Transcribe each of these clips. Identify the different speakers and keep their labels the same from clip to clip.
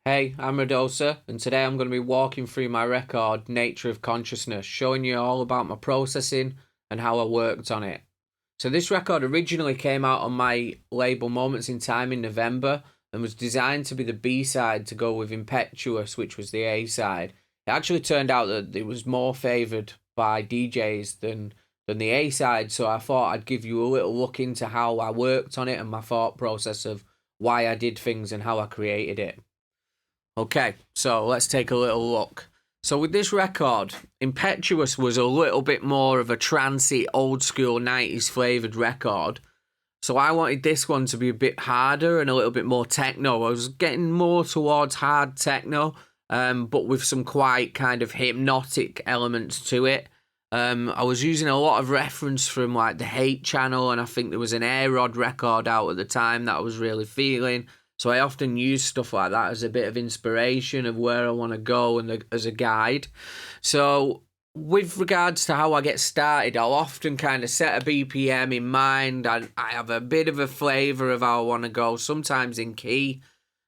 Speaker 1: Hey, I'm Rudosa, and today I'm going to be walking through my record, Nature of Consciousness, showing you all about my processing and how I worked on it. So this record originally came out on my label Moments in Time in November and was designed to be the B-side to go with Impetuous, which was the A-side. It actually turned out that it was more favoured by DJs than the A-side, so I thought I'd give you a little look into how I worked on it and my thought process of why I did things and how I created it. Okay, so let's take a little look. So with this record, Impetuous was a little bit more of a trancey, old school 90s flavoured record. So I wanted this one to be a bit harder and a little bit more techno. I was getting more towards hard techno, but with some quite kind of hypnotic elements to it. I was using a lot of reference from like the Hate channel, and I think there was an Air Rod record out at the time that I was really feeling. So I often use stuff like that as a bit of inspiration of where I want to go and as a guide. So with regards to how I get started, I'll often kind of set a BPM in mind. I have a bit of a flavour of how I want to go, sometimes in key.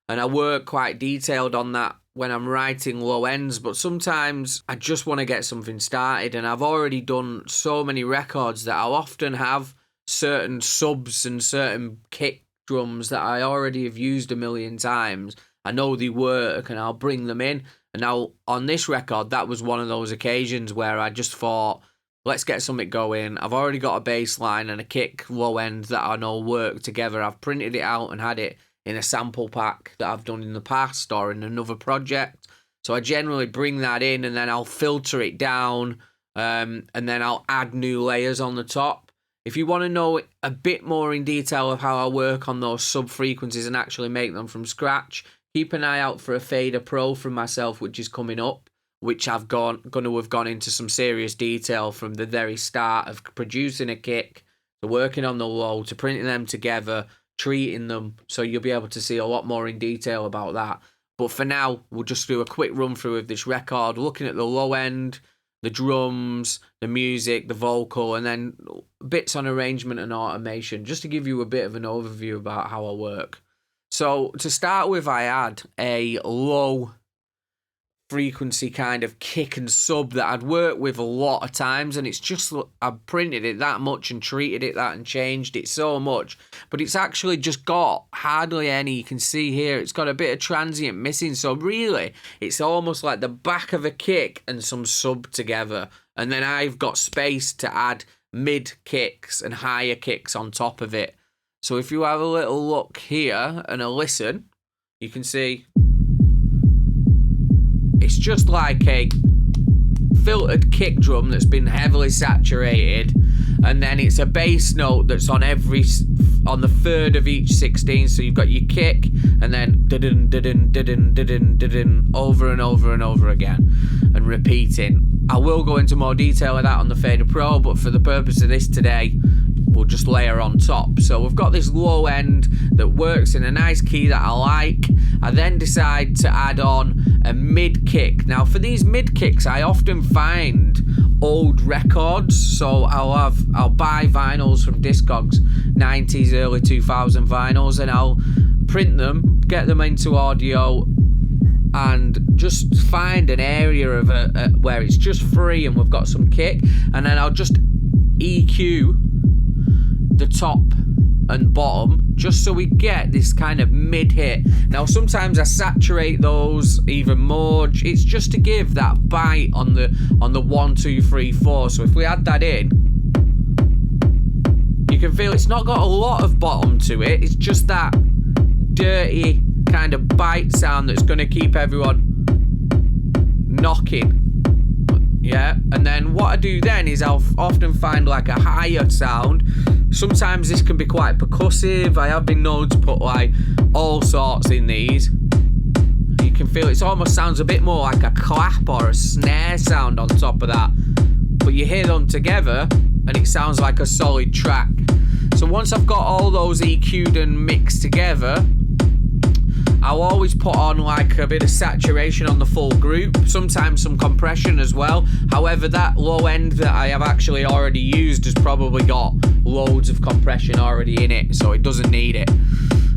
Speaker 1: And I work quite detailed on that when I'm writing low ends. But sometimes I just want to get something started. And I've already done so many records that I'll often have certain subs and certain kick drums that I already have used a million times. I know they work and I'll bring them in. And now on this record, that was one of those occasions where I just thought, let's get something going. I've already got a bass line and a kick low end that I know work together. I've printed it out and had it in a sample pack that I've done in the past or in another project. So I generally bring that in and then I'll filter it down, and then I'll add new layers on the top. If you want to know a bit more in detail of how I work on those sub-frequencies and actually make them from scratch, keep an eye out for a Fader Pro from myself, which is coming up, which I've going to have gone into some serious detail from the very start of producing a kick, to working on the low, to printing them together, treating them, so you'll be able to see a lot more in detail about that. But for now, we'll just do a quick run through of this record, looking at the low end, the drums, the music, the vocal, and then bits on arrangement and automation, just to give you a bit of an overview about how I work. So to start with, I had a low frequency kind of kick and sub that I'd worked with a lot of times, and it's just, I printed it that much and treated it that and changed it so much, but it's actually just got hardly any. You can see here it's got a bit of transient missing, so really it's almost like the back of a kick and some sub together, and then I've got space to add mid kicks and higher kicks on top of it. So if you have a little look here and a listen, you can see it's just like a filtered kick drum that's been heavily saturated, and then it's a bass note that's on the third of each 16. So you've got your kick and then over and over and over again and repeating. I will go into more detail of that on the Fader Pro, but for the purpose of this today, we'll just layer on top. So we've got this low end that works in a nice key that I like. I then decide to add on a mid kick. Now for these mid kicks, I often find old records. So I'll buy vinyls from Discogs, 90s, early 2000 vinyls, and I'll print them, get them into audio, and just find an area of where it's just free and we've got some kick, and then I'll just EQ the top and bottom just so we get this kind of mid hit. Now sometimes I saturate those even more. It's just to give that bite on the 1, 2, 3, 4. So if we add that in, you can feel it's not got a lot of bottom to it. It's just that dirty kind of bite sound that's going to keep everyone knocking. Yeah, and then what I do then is I'll often find like a higher sound. Sometimes this can be quite percussive. I have been known to put like all sorts in these. You can feel it almost sounds a bit more like a clap or a snare sound on top of that. But you hear them together and it sounds like a solid track. So once I've got all those EQ'd and mixed together, I'll always put on like a bit of saturation on the full group, sometimes some compression as well. However, that low end that I have actually already used has probably got loads of compression already in it, so it doesn't need it.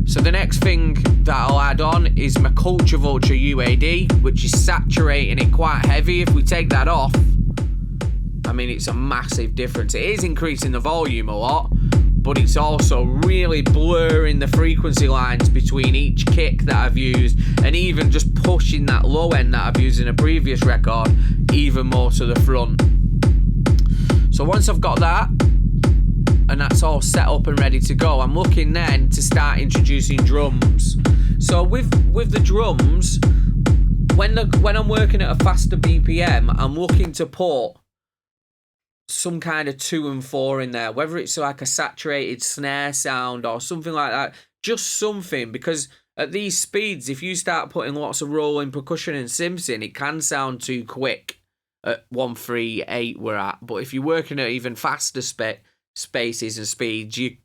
Speaker 1: So the next thing that I'll add on is my Culture Vulture UAD, which is saturating it quite heavy. If we take that off, I mean, it's a massive difference. It is increasing the volume a lot, but it's also really blurring the frequency lines between each kick that I've used, and even just pushing that low end that I've used in a previous record even more to the front. So once I've got that, and that's all set up and ready to go, I'm looking then to start introducing drums. So with the drums, when I'm working at a faster BPM, I'm looking to put some kind of 2 and 4 in there, whether it's like a saturated snare sound or something like that, just something, because at these speeds, if you start putting lots of rolling percussion and synths in, it can sound too quick at 138 we're at. But if you're working at even faster spaces and speeds, you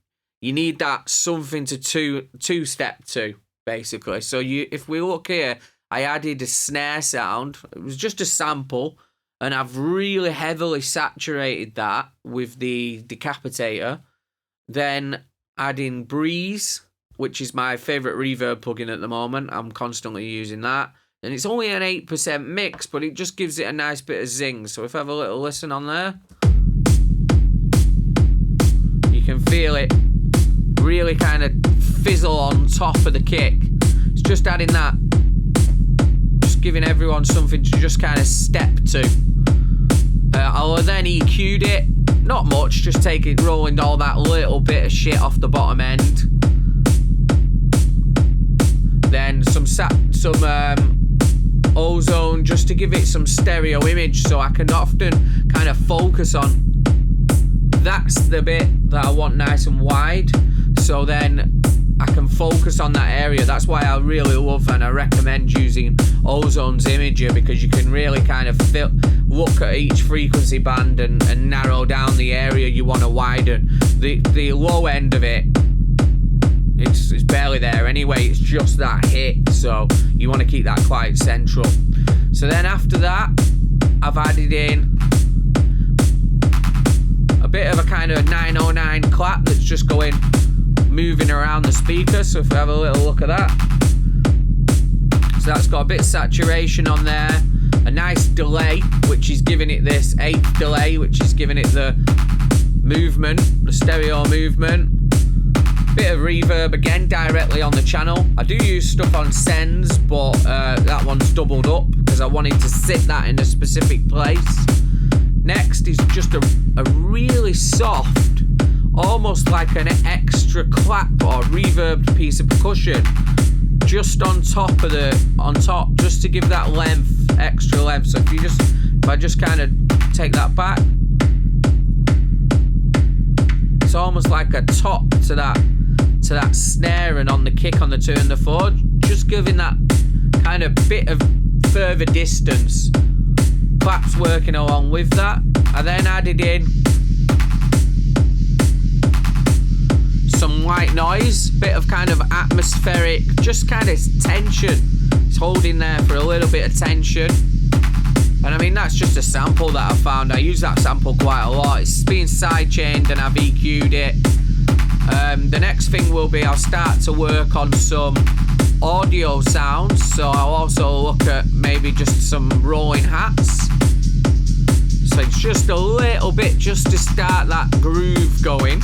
Speaker 1: need that something to two-step to, basically. So if we look here, I added a snare sound. It was just a sample, and I've really heavily saturated that with the decapitator. Then adding Breeze, which is my favourite reverb plugin at the moment. I'm constantly using that. And it's only an 8% mix, but it just gives it a nice bit of zing. So if I have a little listen on there, you can feel it really kind of fizzle on top of the kick. It's just adding that. Just giving everyone something to just kind of step to. I'll then EQ'd it. Not much, just rolling all that little bit of shit off the bottom end. Then some ozone, just to give it some stereo image, so I can often kind of focus on, that's the bit that I want nice and wide, so then I can focus on that area. That's why I really love and I recommend using Ozone's imager, because you can really kind of look at each frequency band and narrow down the area you want to widen. The low end of it, it's barely there anyway, it's just that hit, so you want to keep that quite central. So then after that, I've added in a bit of a kind of 909 clap that's just moving around the speaker. So if we have a little look at that, so that's got a bit of saturation on there, a nice delay, which is giving it this 8th delay, which is giving it the movement, the stereo movement. Bit of reverb again directly on the channel. I do use stuff on sends, but that one's doubled up because I wanted to sit that in a specific place. Next is just a really soft, almost like an extra clap or reverbed piece of percussion just on top, just to give that length, extra length. So if I just kind of take that back, it's almost like a top to that snare, and on the kick on the 2 and the 4, just giving that kind of bit of further distance. Claps working along with that. I then added in some white noise, bit of kind of atmospheric, just kind of tension. It's holding there for a little bit of tension. And I mean, that's just a sample that I found. I use that sample quite a lot. It's being sidechained and I've EQ'd it. The next thing will be I'll start to work on some audio sounds. So I'll also look at maybe just some rolling hats. So it's just a little bit just to start that groove going.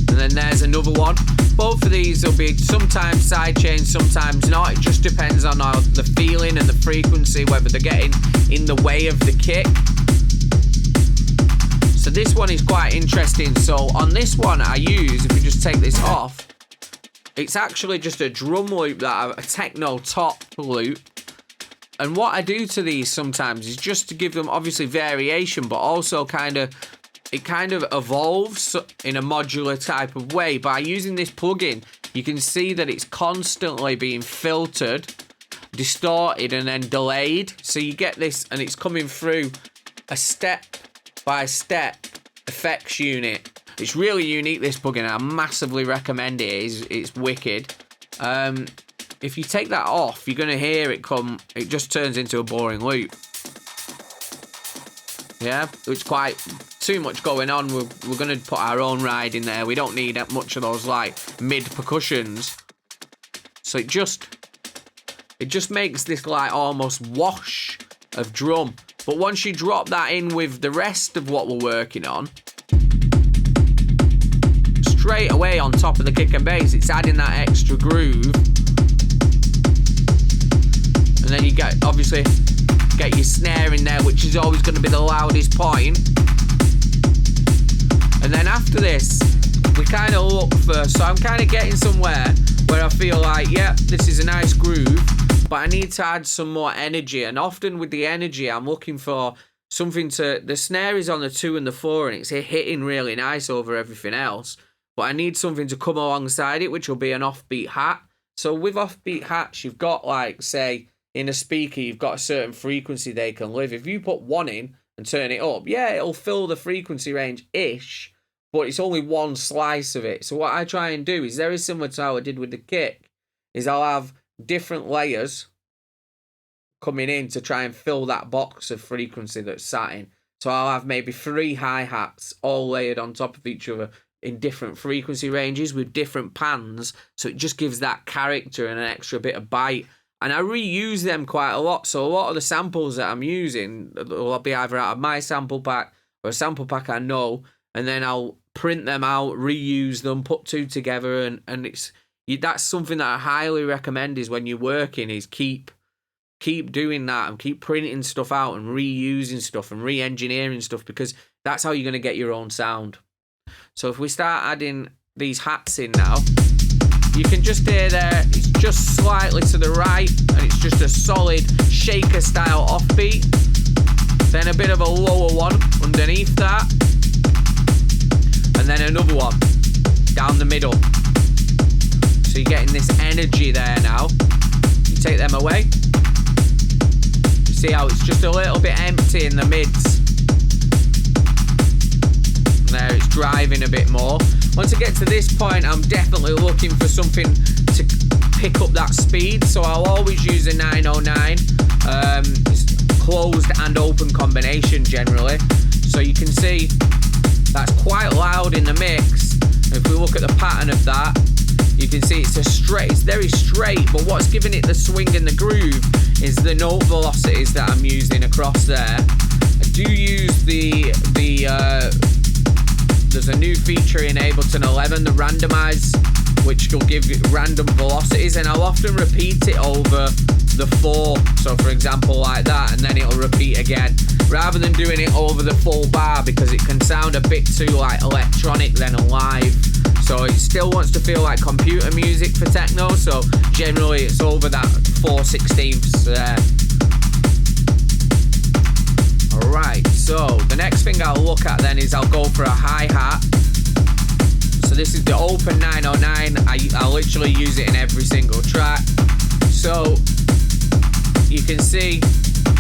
Speaker 1: And then there's another one. Both of these will be sometimes sidechained, sometimes not. It just depends on the feeling and the frequency, whether they're getting in the way of the kick. So this one is quite interesting. So on this one I use, if we just take this off, it's actually just a drum loop, a techno top loop. And what I do to these sometimes is just to give them obviously variation, but also it kind of evolves in a modular type of way. By using this plugin, you can see that it's constantly being filtered, distorted, and then delayed. So you get this, and it's coming through a step-by-step effects unit. It's really unique, this plugin. I massively recommend it. It's wicked. If you take that off, you're going to hear it just turns into a boring loop. Yeah, it's quite too much going on, we're going to put our own ride in there. We don't need that much of those like mid percussions. So it just makes this like almost wash of drum. But once you drop that in with the rest of what we're working on, straight away on top of the kick and bass, it's adding that extra groove. And then you obviously get your snare in there, which is always going to be the loudest point. And then after this, we kind of look for, so I'm kind of getting somewhere where I feel like, yeah, this is a nice groove, but I need to add some more energy. And often with the energy, I'm looking for something the snare is on the 2 and the 4, and it's hitting really nice over everything else. But I need something to come alongside it, which will be an offbeat hat. So with offbeat hats, you've got like, say, in a speaker, you've got a certain frequency they can live. If you put one in and turn it up, yeah, it'll fill the frequency range-ish, but it's only one slice of it. So what I try and do is very similar to how I did with the kick, is I'll have different layers coming in to try and fill that box of frequency that's sat in. So I'll have maybe 3 hi-hats all layered on top of each other in different frequency ranges with different pans. So it just gives that character and an extra bit of bite. And I reuse them quite a lot. So a lot of the samples that I'm using will be either out of my sample pack or a sample pack I know, and then I'll print them out, reuse them, put 2 together, and that's something that I highly recommend is when you're working is keep doing that and keep printing stuff out and reusing stuff and re-engineering stuff, because that's how you're going to get your own sound. So if we start adding these hats in now, you can just hear there, it's just slightly to the right, and it's just a solid shaker style offbeat. Then a bit of a lower one underneath that. And then another one down the middle. So you're getting this energy there now. You take them away. You see how it's just a little bit empty in the mids. There, it's driving a bit more. Once I get to this point, I'm definitely looking for something to pick up that speed. So I'll always use a 909. It's closed and open combination generally. So you can see that's quite loud in the mix. If we look at the pattern of that, you can see it's very straight, but what's giving it the swing and the groove is the note velocities that I'm using across there. I do use there's a new feature in Ableton 11, the randomize, which will give it random velocities, and I'll often repeat it over the 4. So for example, like that, and then it'll repeat again, rather than doing it over the full bar, because it can sound a bit too like electronic then live. So it still wants to feel like computer music for techno, so generally it's over that 4/16 there. Alright, so the next thing I'll look at then is I'll go for a hi-hat. So this is the open 909. I literally use it in every single track. So you can see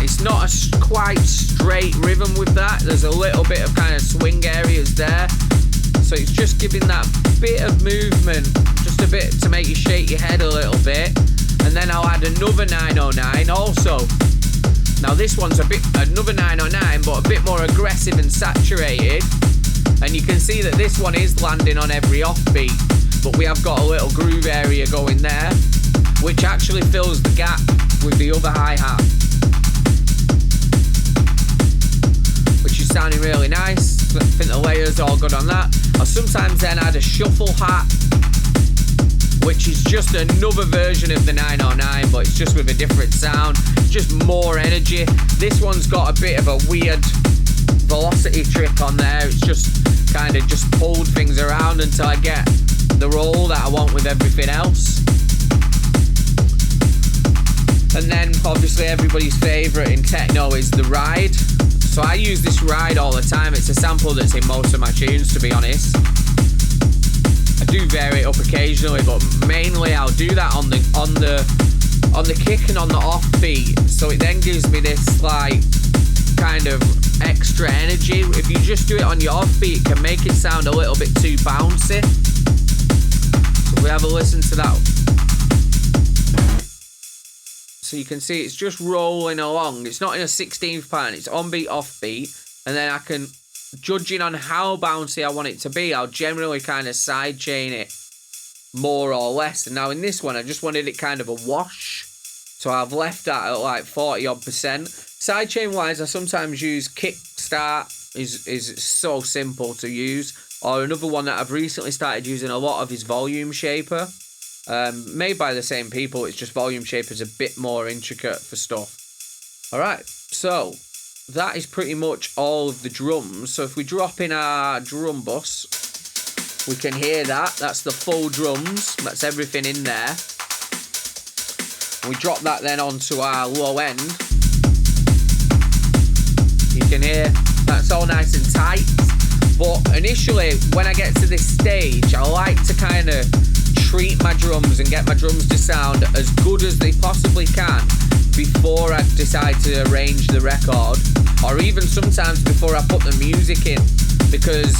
Speaker 1: it's not a quite straight rhythm with that. There's a little bit of kind of swing areas there. So it's just giving that bit of movement, just a bit to make you shake your head a little bit. And then I'll add another 909 also. Now this one's another 909, but a bit more aggressive and saturated. And you can see that this one is landing on every offbeat, but we have got a little groove area going there, which actually fills the gap with the other hi-hat, which is sounding really nice. I think the layers are all good on that. I'll sometimes then add a shuffle hat, which is just another version of the 909, but it's just with a different sound. It's just more energy. This one's got a bit of a weird velocity trick on there. It's just kind of just pulled things around until I get the roll that I want with everything else. And then obviously everybody's favorite in techno is the ride. So I use this ride all the time. It's a sample that's in most of my tunes, to be honest. I do vary it up occasionally, but mainly I'll do that on the kick and on the offbeat. So it then gives me this like kind of extra energy. If you just do it on your offbeat, it can make it sound a little bit too bouncy. So if we have a listen to that. So you can see it's just rolling along. It's not in a 16th pattern, it's on beat, off beat. And then I can judging on how bouncy I want it to be, I'll generally kind of sidechain it more or less. And now in this one, I just wanted it kind of a wash. So I've left that at like 40-odd%. Sidechain wise, I sometimes use Kickstart, is so simple to use. Or another one that I've recently started using a lot of is Volume Shaper. Made by the same people, it's just Volume Shaper's a bit more intricate for stuff. Alright, so that is pretty much all of the drums. So if we drop in our drum bus, we can hear that. That's the full drums. That's everything in there. We drop that then onto our low end. You can hear that's all nice and tight. But initially, when I get to this stage, I like to kind of treat my drums and get my drums to sound as good as they possibly can before I decide to arrange the record, or even sometimes before I put the music in, because,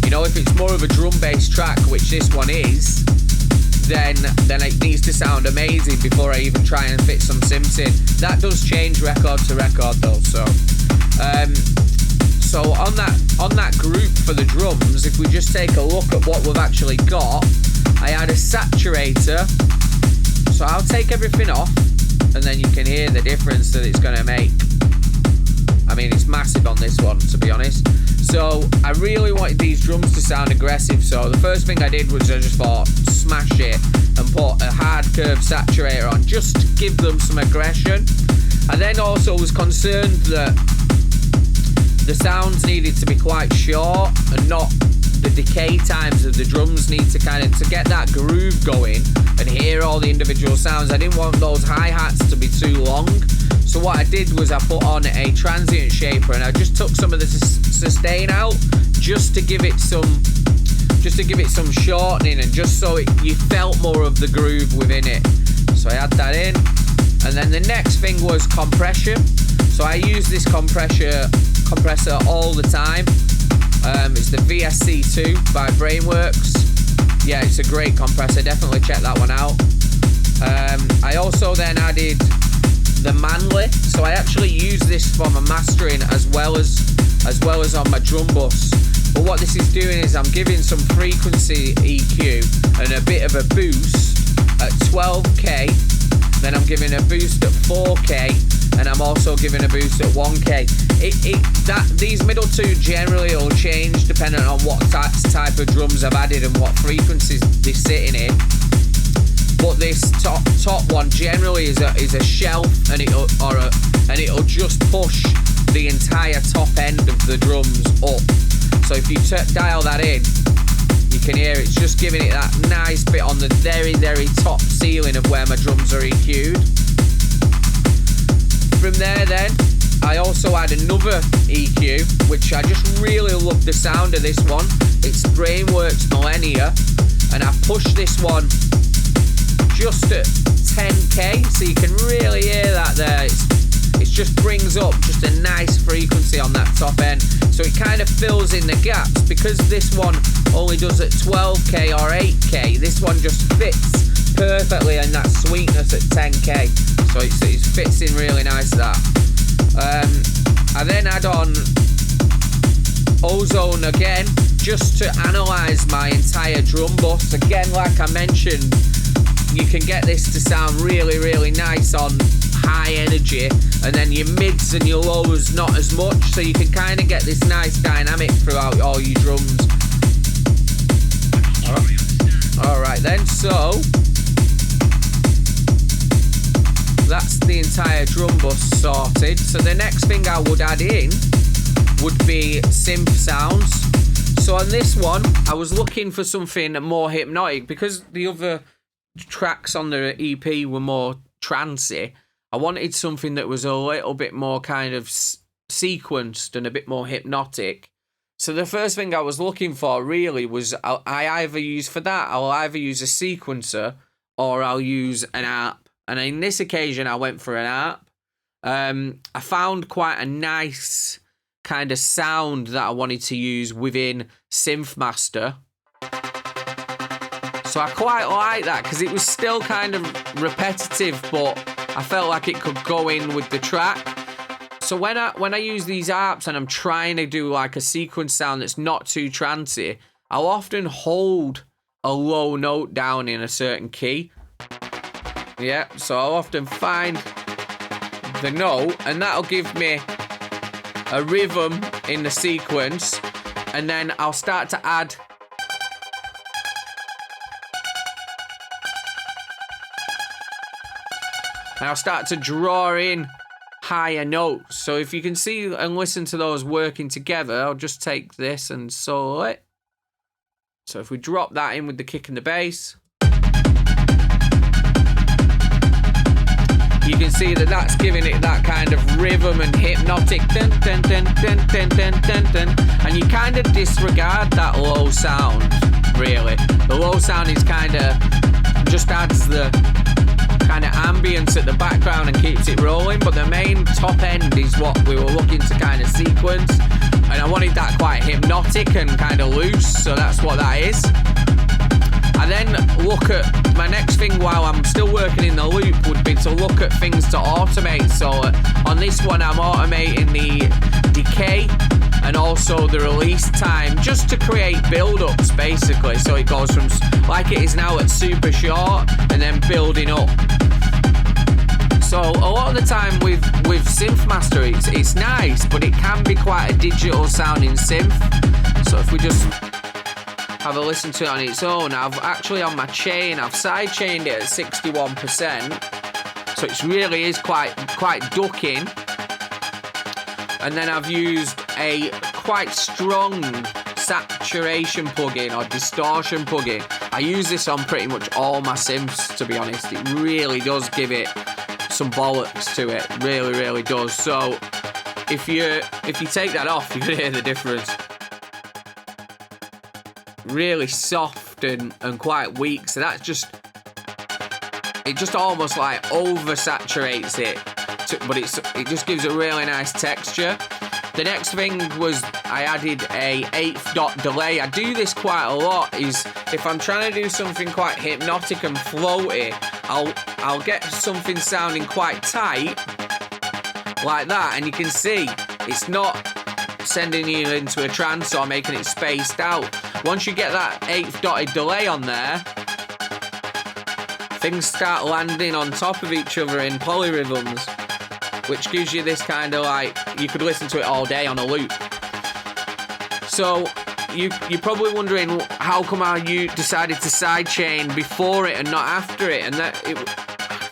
Speaker 1: you know, if it's more of a drum-based track, which this one is, then it needs to sound amazing before I even try and fit some synths in. That does change record to record though, so on that group for the drums, if we just take a look at what we've actually got, I had a saturator, so I'll take everything off, and then you can hear the difference that it's going to make. I mean, it's massive on this one, to be honest. So I really wanted these drums to sound aggressive, so the first thing I did was I just thought, smash it, and put a hard curve saturator on, just to give them some aggression. I then also was concerned that the sounds needed to be quite short, and not the decay times of the drums need to kind of, to get that groove going and hear all the individual sounds. I didn't want those hi-hats to be too long. So what I did was I put on a transient shaper, and I just took some of the sustain out just to give it some shortening, and just so you felt more of the groove within it. So I had that in, and then the next thing was compression. So I use this compressor all the time. It's the VSC2 by Brainworks. Yeah, it's a great compressor. Definitely check that one out. I also then added the Manly, so I actually use this for my mastering as well as on my drum bus. But what this is doing is I'm giving some frequency EQ and a bit of a boost at 12k, then I'm giving a boost at 4k, and I'm also giving a boost at 1k. These middle two generally will change depending on what type of drums I've added and what frequencies they're sitting in. But this top one generally is a shelf, and it'll just push the entire top end of the drums up. So if you dial that in, you can hear it's just giving it that nice bit on the very, very top ceiling of where my drums are EQ'd. From there then, I also add another EQ, which I just really love the sound of this one. It's Brainworks Millennia, and I push this one just at 10k, so you can really hear that there. It just brings up just a nice frequency on that top end, so it kind of fills in the gaps. Because this one only does at 12k or 8k, this one just fits perfectly in that sweetness at 10k, so it fits in really nice, that. I then add on Ozone again, just to analyse my entire drum bus. Again, like I mentioned, you can get this to sound really, really nice on high energy, and then your mids and your lows not as much, so you can kind of get this nice dynamic throughout all your drums. Alright then, so that's the entire drum bus sorted. So the next thing I would add in would be synth sounds. So on this one, I was looking for something more hypnotic, because the other tracks on the EP were more trancey. I wanted something that was a little bit more kind of sequenced and a bit more hypnotic. So the first thing I was looking for really was I'll either use a sequencer or I'll use an app. And in this occasion, I went for an app. I found quite a nice kind of sound that I wanted to use within SynthMaster. So I quite like that, because it was still kind of repetitive, but I felt like it could go in with the track. So So when I use these apps and I'm trying to do like a sequence sound that's not too trancy, I'll often hold a low note down in a certain key. Yeah, so I'll often find the note, and that'll give me a rhythm in the sequence, and then I'll start to add and I'll start to draw in higher notes. So if you can see and listen to those working together, I'll just take this and solo it. So if we drop that in with the kick and the bass, you can see that that's giving it that kind of rhythm and hypnotic dun, dun, dun, dun, dun, dun, dun, dun. And you kind of disregard that low sound, really. The low sound is kind of just adds the kind of ambience at the background and keeps it rolling, but the main top end is what we were looking to kind of sequence, and I wanted that quite hypnotic and kind of loose, so that's what that is. I then look at my next thing while I'm still working in the loop would be to look at things to automate. So on this one I'm automating the decay and also the release time, just to create build-ups basically, so it goes from like it is now at super short and then building up. So a lot of the time with synth master, it's nice, but it can be quite a digital sounding synth. So if we just have a listen to it on its own, I've actually on my chain, I've side chained it at 61%, so it really is quite ducking. And then I've used a quite strong saturation plugin or distortion plugin. I use this on pretty much all my synths, to be honest. It really does give it some bollocks to it, really does. So if you take that off, you can hear the difference. Really soft and quite weak, so that's just, it just almost like oversaturates it, but it just gives a really nice texture. The next thing was I added a 1/8 dot delay. I do this quite a lot, is if I'm trying to do something quite hypnotic and floaty, I'll get something sounding quite tight like that, and you can see it's not sending you into a trance or making it spaced out. Once you get that 1/8 dotted delay on there, things start landing on top of each other in polyrhythms, which gives you this kind of like, you could listen to it all day on a loop. So you're probably wondering how come you decided to sidechain before it and not after it, and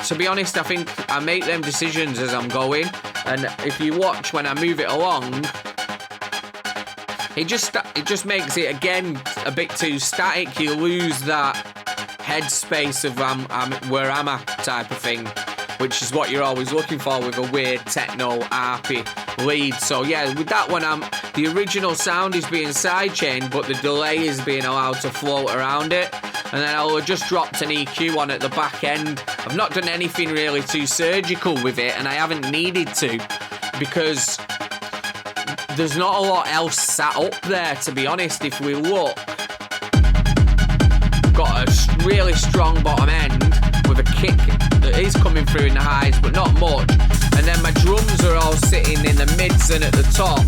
Speaker 1: to be honest, I think I make them decisions as I'm going, and if you watch when I move it along, it just makes it again a bit too static. You lose that headspace of where I'm at type of thing, which is what you're always looking for with a weird techno arpy lead. So yeah, with that one, the original sound is being sidechained, but the delay is being allowed to float around it. And then I'll have just dropped an EQ on at the back end. I've not done anything really too surgical with it, and I haven't needed to, because there's not a lot else sat up there, to be honest. If we look, got a really strong bottom end with a kick that is coming through in the highs, but not much. And then my drums are all sitting in the mids and at the top.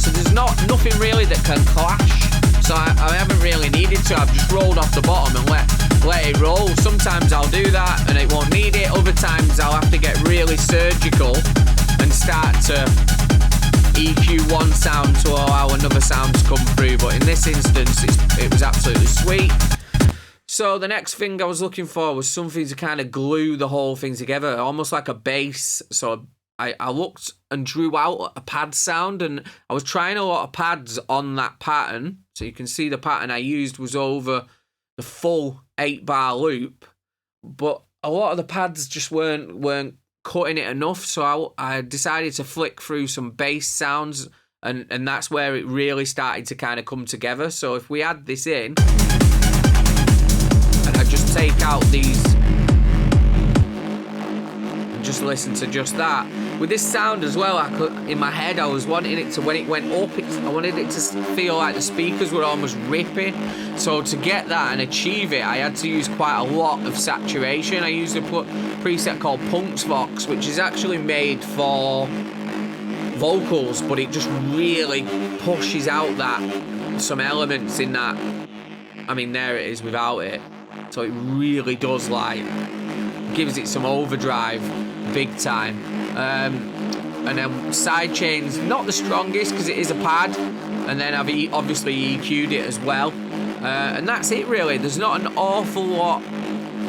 Speaker 1: So there's nothing really that can clash. So I haven't really needed to. I've just rolled off the bottom and let it roll. Sometimes I'll do that and it won't need it. Other times I'll have to get really surgical and start to EQ one sound to allow another sound to come through. But in this instance, it was absolutely sweet. So the next thing I was looking for was something to kind of glue the whole thing together, almost like a bass. So I looked and drew out a pad sound, and I was trying a lot of pads on that pattern. So you can see the pattern I used was over the full 8-bar loop, but a lot of the pads just weren't cutting it enough. So I decided to flick through some bass sounds, and that's where it really started to kind of come together. So if we add this in, and I just take out these and just listen to just that. With this sound as well, in my head I was wanting it to, when it went up, I wanted it to feel like the speakers were almost ripping. So to get that and achieve it, I had to use quite a lot of saturation. I used a preset called Punks Vox, which is actually made for vocals, but it just really pushes out some elements in that. I mean, there it is without it. So it really does, like, gives it some overdrive, big time. And then side chains, not the strongest because it is a pad. And then I've obviously EQ'd it as well. And that's it really. There's not an awful lot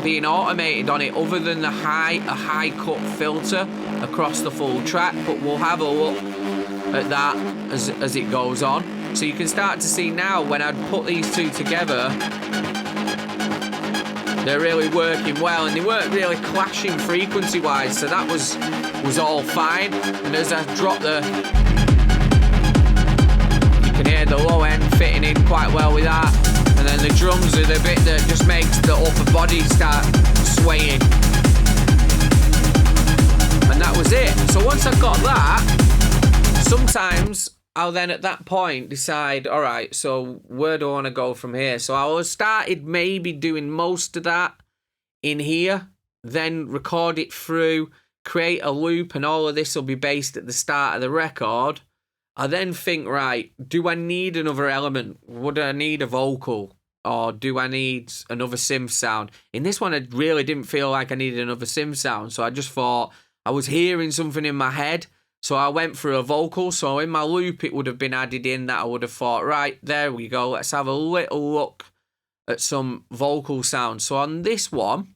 Speaker 1: being automated on it other than a high cut filter across the full track. But we'll have a look at that as it goes on. So you can start to see now when I put these two together, they're really working well, and they weren't really clashing frequency wise, so that was all fine. And as I drop you can hear the low end fitting in quite well with that, and then the drums are the bit that just makes the upper body start swaying, and that was it. So once I got that, sometimes I'll then at that point decide, all right, so where do I want to go from here? So I started maybe doing most of that in here, then record it through, create a loop, and all of this will be based at the start of the record. I then think, right, do I need another element? Would I need a vocal? Or do I need another synth sound? In this one, I really didn't feel like I needed another synth sound, so I just thought I was hearing something in my head. So I went for a vocal, so in my loop it would have been added in that I would have thought, right, there we go, let's have a little look at some vocal sounds. So on this one,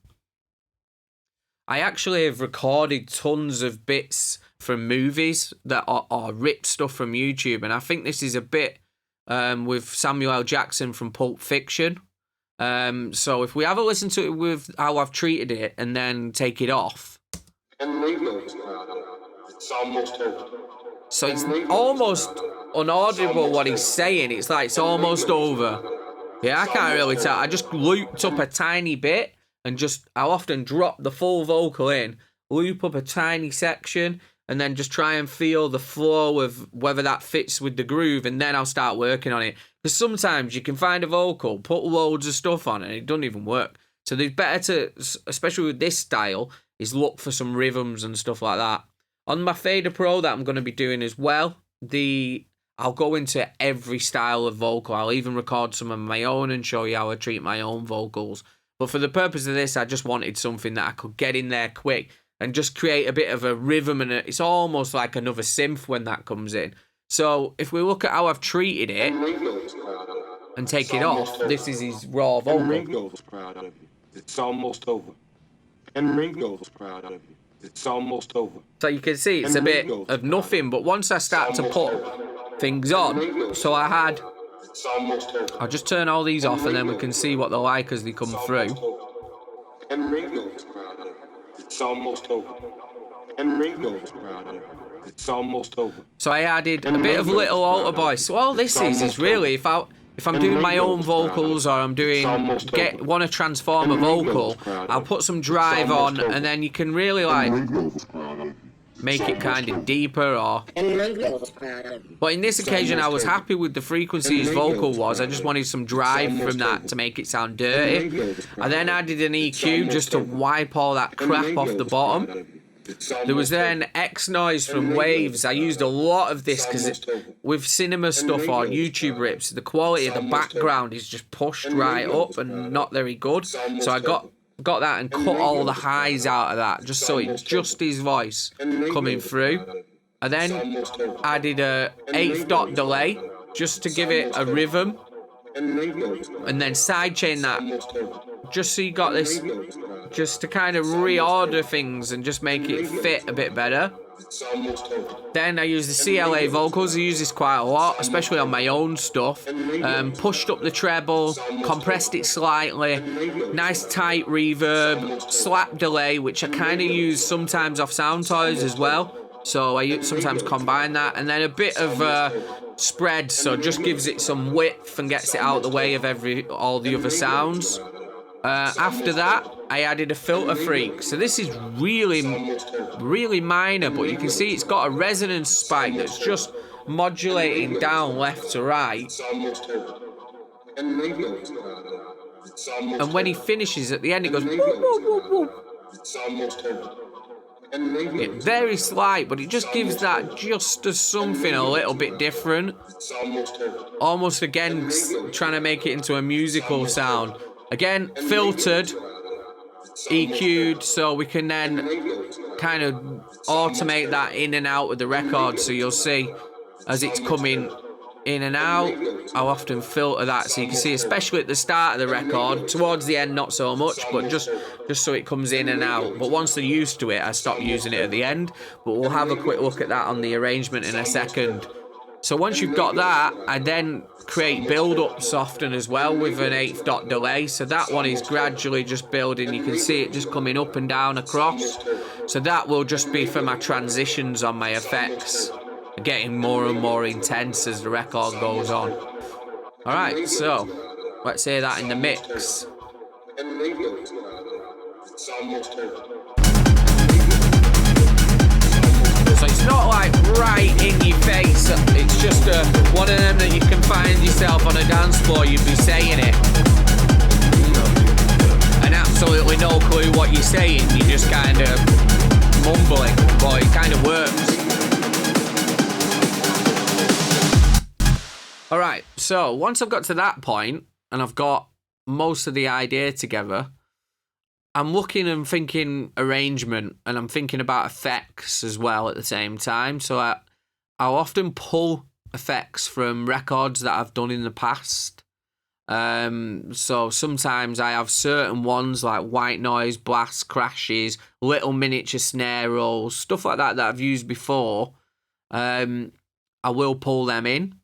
Speaker 1: I actually have recorded tons of bits from movies that are ripped stuff from YouTube, and I think this is a bit with Samuel L. Jackson from Pulp Fiction. So if we have a listen to it with how I've treated it and then take it off. It's almost over. So it's almost unaudible what he's saying. It's like it's almost over. Yeah, I can't really tell. I just looped up a tiny bit and I'll often drop the full vocal in, loop up a tiny section, and then just try and feel the flow of whether that fits with the groove, and then I'll start working on it. Because sometimes you can find a vocal, put loads of stuff on it, and it doesn't even work. So there's better to, especially with this style, is look for some rhythms and stuff like that. On my Fader Pro that I'm going to be doing as well, I'll go into every style of vocal. I'll even record some of my own and show you how I treat my own vocals. But for the purpose of this, I just wanted something that I could get in there quick and just create a bit of a rhythm, and it's almost like another synth when that comes in. So if we look at how I've treated it and take it off, this is his raw vocal.
Speaker 2: And Ringo's proud of you. It's almost over. And Ringo's proud of you. It's almost over.
Speaker 1: So you can see it's a bit of nothing, but once I start to put things on, so I'll just turn all these off and then we can see what they're like as they come through.
Speaker 2: And Ringo's proud of you. It's almost over. And Ringo's proud of you. It's almost over.
Speaker 1: So I added a bit of little alter voice. So all this is really, if I'm doing my own vocals or I'm want to transform a vocal, I'll put some drive on, and then you can really like make it kind of deeper or. But in this occasion, I was happy with the frequency his vocal was. I just wanted some drive from that to make it sound dirty. I then added an EQ just to wipe all that crap off the bottom. There was then X noise from Waves. I used a lot of this because with cinema stuff or YouTube rips, the quality of the background is just pushed right up and not very good. So I got that and cut all the highs out of that just so it's just his voice coming through. I then added a 1/8 dot delay just to give it a rhythm, and then sidechain that just so you got this, just to kind of reorder things and just make it fit a bit better. Then I use the CLA vocals. I use this quite a lot, especially on my own stuff. Pushed up the treble, compressed it slightly, nice tight reverb, slap delay, which I kind of use sometimes off Sound Toys as well. So I sometimes combine that, and then a bit of spread, so it just gives it some width and gets it out of the way of all the other sounds. After that, I added a filter freak. So this is really minor, but you can see it's got a resonance spike that's just modulating down left to right. And when he finishes at the end, it goes whoop, whoop, whoop, whoop.
Speaker 2: and radio.
Speaker 1: Very slight, but it just gives that just a something a little bit different.
Speaker 2: It's almost over.
Speaker 1: Almost again trying to make it into a musical sound. Again, filtered, EQ'd, so we can then kind of automate that in and out with the record. So you'll see as it's coming in and out, I'll often filter that so you can see, especially at the start of the record. Towards the end, not so much, but just so it comes in and out. But once they're used to it, I stop using it at the end. But we'll have a quick look at that on the arrangement in a second. So once you've got that, I then create build-ups often as well with an 1/8 dot delay. So that one is gradually just building. You can see it just coming up and down across. So that will just be for my transitions on my effects. Getting more and more intense as the record goes on. Alright, so let's hear that in the mix.
Speaker 2: And radio. It's almost over.
Speaker 1: So it's not like right in your face, it's just one of them that you can find yourself on a dance floor, you'd be saying it. And absolutely no clue what you're saying, you're just kind of mumbling, but it kind of works. Alright, so once I've got to that point, and I've got most of the idea together, I'm looking and thinking arrangement, and I'm thinking about effects as well at the same time. So I'll often pull effects from records that I've done in the past. So sometimes I have certain ones like white noise, blast, crashes, little miniature snare rolls, stuff like that I've used before. I will pull them in.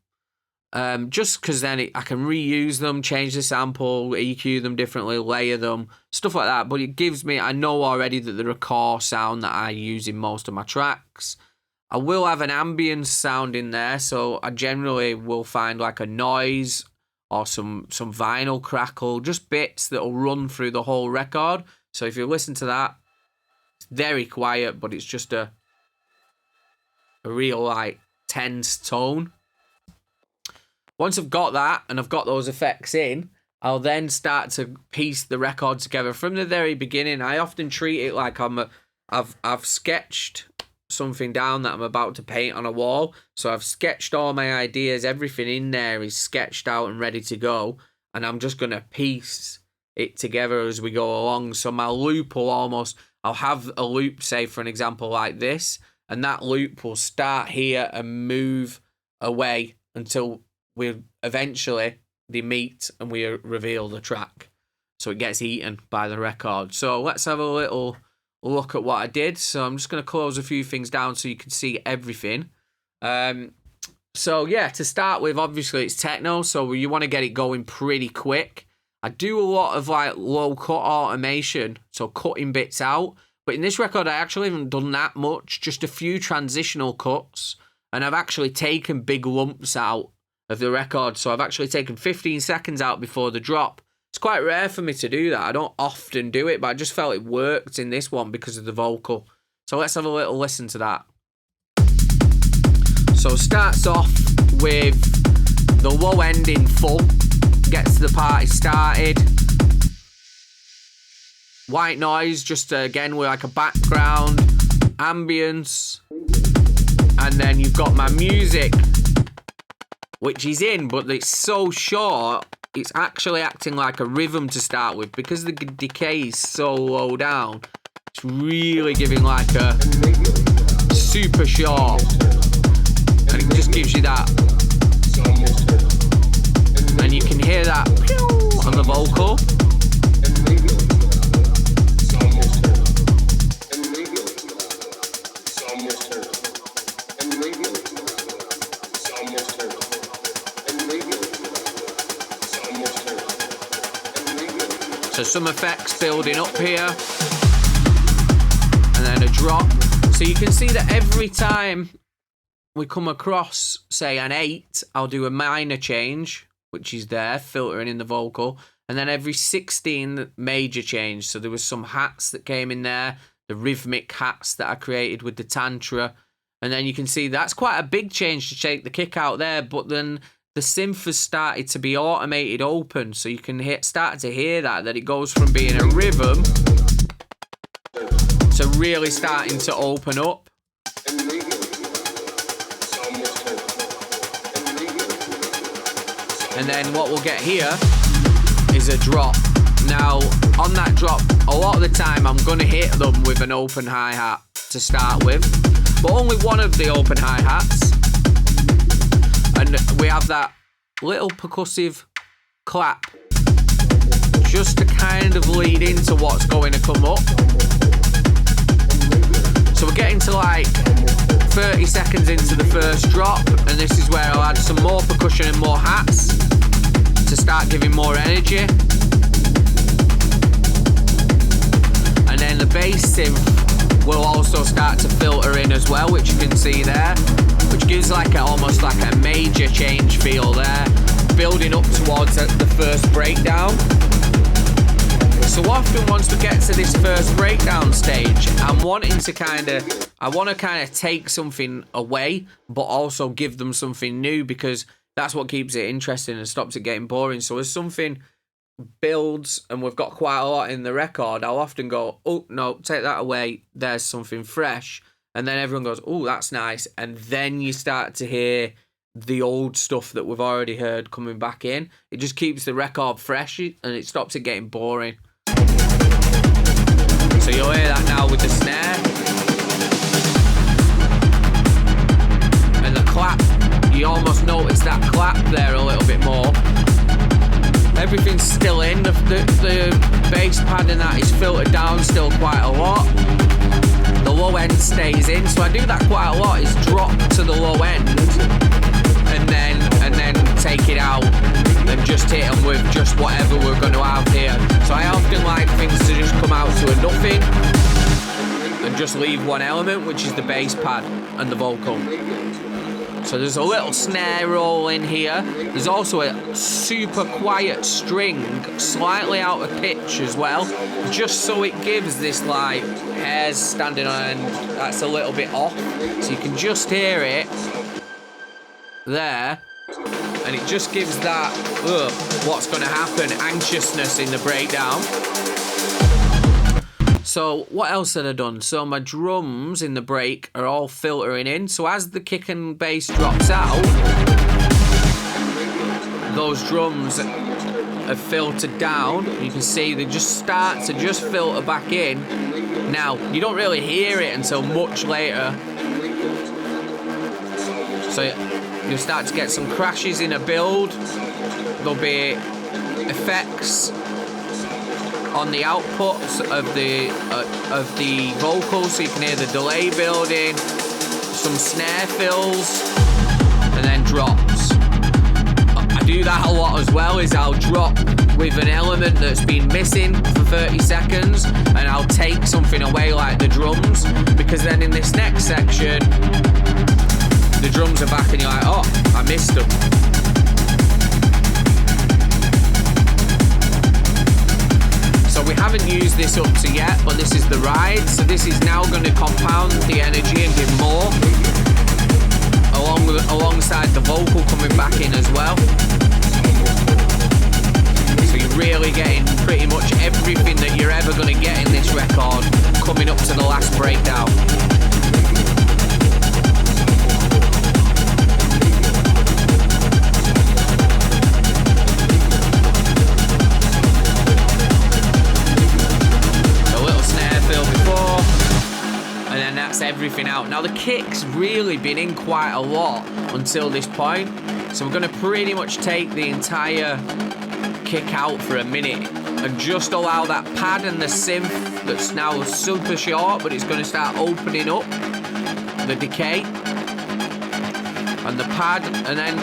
Speaker 1: Just because then I can reuse them, change the sample, EQ them differently, layer them, stuff like that. But it gives me, I know already that they're a core sound that I use in most of my tracks. I will have an ambience sound in there, so I generally will find like a noise or some vinyl crackle, just bits that will run through the whole record. So if you listen to that, it's very quiet, but it's just a real like tense tone. Once I've got that and I've got those effects in, I'll then start to piece the record together from the very beginning. I often treat it like I've sketched something down that I'm about to paint on a wall. So I've sketched all my ideas, everything in there is sketched out and ready to go, and I'm just going to piece it together as we go along. So my loop will I'll have a loop, say for an example like this, and that loop will start here and move away until they meet and we reveal the track. So it gets eaten by the record. So let's have a little look at what I did. So I'm just going to close a few things down so you can see everything. So yeah, to start with, obviously it's techno, so you want to get it going pretty quick. I do a lot of like low cut automation, so cutting bits out. But in this record, I actually haven't done that much, just a few transitional cuts. And I've actually taken big lumps out of the record. So I've actually taken 15 seconds out before the drop. It's quite rare for me to do that. I don't often do it, but I just felt it worked in this one because of the vocal. So let's have a little listen to that. So it starts off with the low end in full, gets the party started. White noise, just again with like a background, ambience, and then you've got my music, which is in, but it's so short, it's actually acting like a rhythm to start with. Because the decay is so low down, it's really giving like a super short, and it just gives you that, and you can hear that on the vocal. So some effects building up here, and then a drop. So you can see that every time we come across, say, an 8, I'll do a minor change, which is there, filtering in the vocal, and then every 16 major change. So there was some hats that came in there, the rhythmic hats that I created with the tantra, and then you can see that's quite a big change to take the kick out there, but then the synth has started to be automated open, so you can start to hear that it goes from being a rhythm to really starting to open up. And then what we'll get here is a drop. Now, on that drop, a lot of the time I'm going to hit them with an open hi-hat to start with, but only one of the open hi-hats. And we have that little percussive clap just to kind of lead into what's going to come up. So we're getting to like 30 seconds into the first drop, and this is where I'll add some more percussion and more hats to start giving more energy. And then the bass synth will also start to filter in as well, which you can see there, which gives like almost like a major change feel there, building up towards the first breakdown. So often once we get to this first breakdown stage, I want to kind of take something away, but also give them something new, because that's what keeps it interesting and stops it getting boring. So as something builds and we've got quite a lot in the record, I'll often go, oh no, take that away, there's something fresh. And then everyone goes, oh, that's nice. And then you start to hear the old stuff that we've already heard coming back in. It just keeps the record fresh and it stops it getting boring. So you'll hear that now with the snare. And the clap, you almost notice that clap there a little bit more. Everything's still in, the bass pad and that is filtered down still quite a lot. The low end stays in, so I do that quite a lot, is drop to the low end and then take it out and just hit them with just whatever we're going to have here. So I often like things to just come out to a nothing and just leave one element, which is the bass pad and the vocal. So there's a little snare roll in here. There's also a super quiet string, slightly out of pitch as well, just so it gives this like hairs standing on end that's a little bit off. So you can just hear it there, and it just gives that, what's going to happen, anxiousness in the breakdown. So what else had I done? So my drums in the break are all filtering in. So as the kick and bass drops out, those drums have filtered down. You can see they just start to just filter back in. Now, you don't really hear it until much later. So you'll start to get some crashes in a build. There'll be effects on the outputs of the vocals, so you can hear the delay building, some snare fills, and then drops. I do that a lot as well, is I'll drop with an element that's been missing for 30 seconds, and I'll take something away like the drums, because then in this next section, the drums are back and you're like, oh, I missed them. So we haven't used this up to yet, but this is the ride. So this is now going to compound the energy and give more, alongside the vocal coming back in as well. So you're really getting pretty much everything that you're ever going to get in this record coming up to the last breakdown. And then that's everything out. Now the kick's really been in quite a lot until this point, so we're going to pretty much take the entire kick out for a minute and just allow that pad and the synth that's now super short, but it's going to start opening up the decay and the pad, and then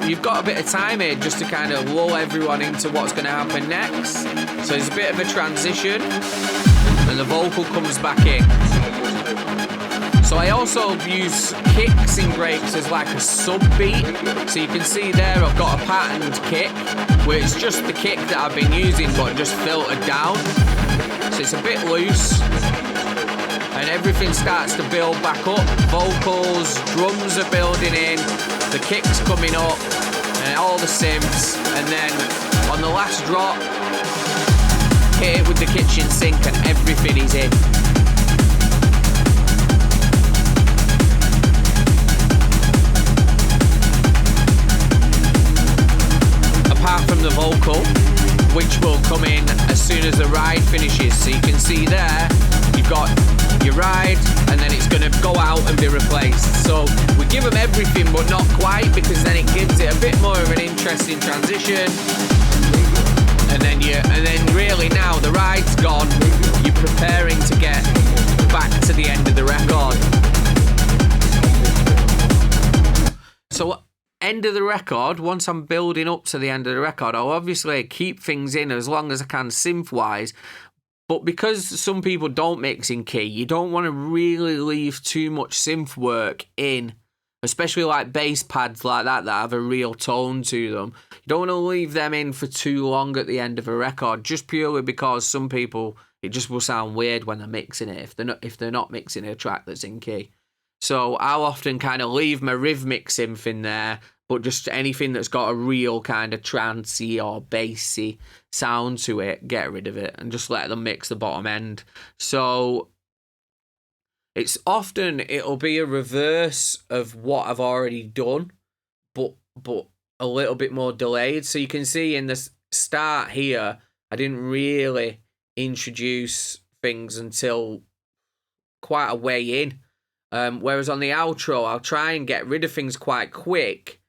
Speaker 1: you've got a bit of time here just to kind of lull everyone into what's going to happen next. So there's a bit of a transition and the vocal comes back in. So I also use kicks in breaks as like a sub beat. So you can see there I've got a patterned kick where it's just the kick that I've been using but just filtered down. So it's a bit loose and everything starts to build back up. Vocals, drums are building in, the kick's coming up and all the synths, and then on the last drop hit it with the kitchen sink and everything is in. the vocal, which will come in as soon as the ride finishes. So you can see there, you've got your ride, and then it's going to go out and be replaced. So we give them everything, but not quite, because then it gives it a bit more of an interesting transition. And then really now the ride's gone, you're preparing to get back to the end of the record. So end of the record, once I'm building up to the end of the record, I'll obviously keep things in as long as I can synth-wise. But because some people don't mix in key, you don't want to really leave too much synth work in, especially like bass pads like that have a real tone to them. You don't want to leave them in for too long at the end of a record, just purely because some people, it just will sound weird when they're mixing it if they're not mixing a track that's in key. So I'll often kind of leave my rhythmic synth in there, but just anything that's got a real kind of trancey or bassy sound to it, get rid of it and just let them mix the bottom end. So it'll be a reverse of what I've already done, but a little bit more delayed. So you can see in the start here, I didn't really introduce things until quite a way in. Whereas on the outro, I'll try and get rid of things quite quick,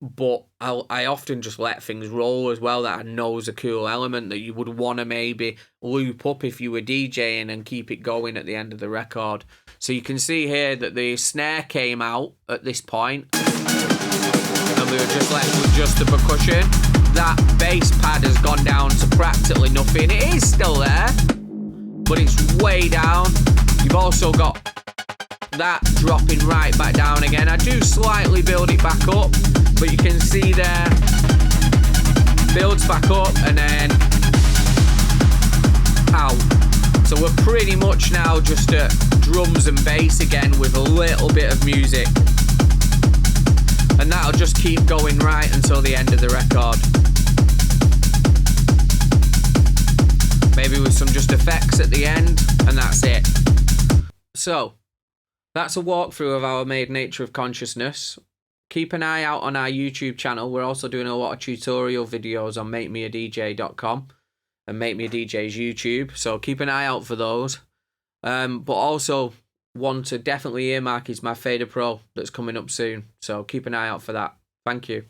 Speaker 1: but I often just let things roll as well, that I know is a cool element that you would want to maybe loop up if you were DJing and keep it going at the end of the record. So you can see here that the snare came out at this point, and we were just left with just the percussion. That bass pad has gone down to practically nothing. It is still there, but it's way down. You've also got that dropping right back down again. I do slightly build it back up, but you can see there, builds back up and then out. So we're pretty much now just at drums and bass again with a little bit of music, and that'll just keep going right until the end of the record, maybe with some just effects at the end, and that's it. So that's a walkthrough of our Made Nature of Consciousness. Keep an eye out on our YouTube channel. We're also doing a lot of tutorial videos on makemeadj.com and Make Me a DJ's YouTube. So keep an eye out for those. But also one to definitely earmark is my Fader Pro that's coming up soon. So keep an eye out for that. Thank you.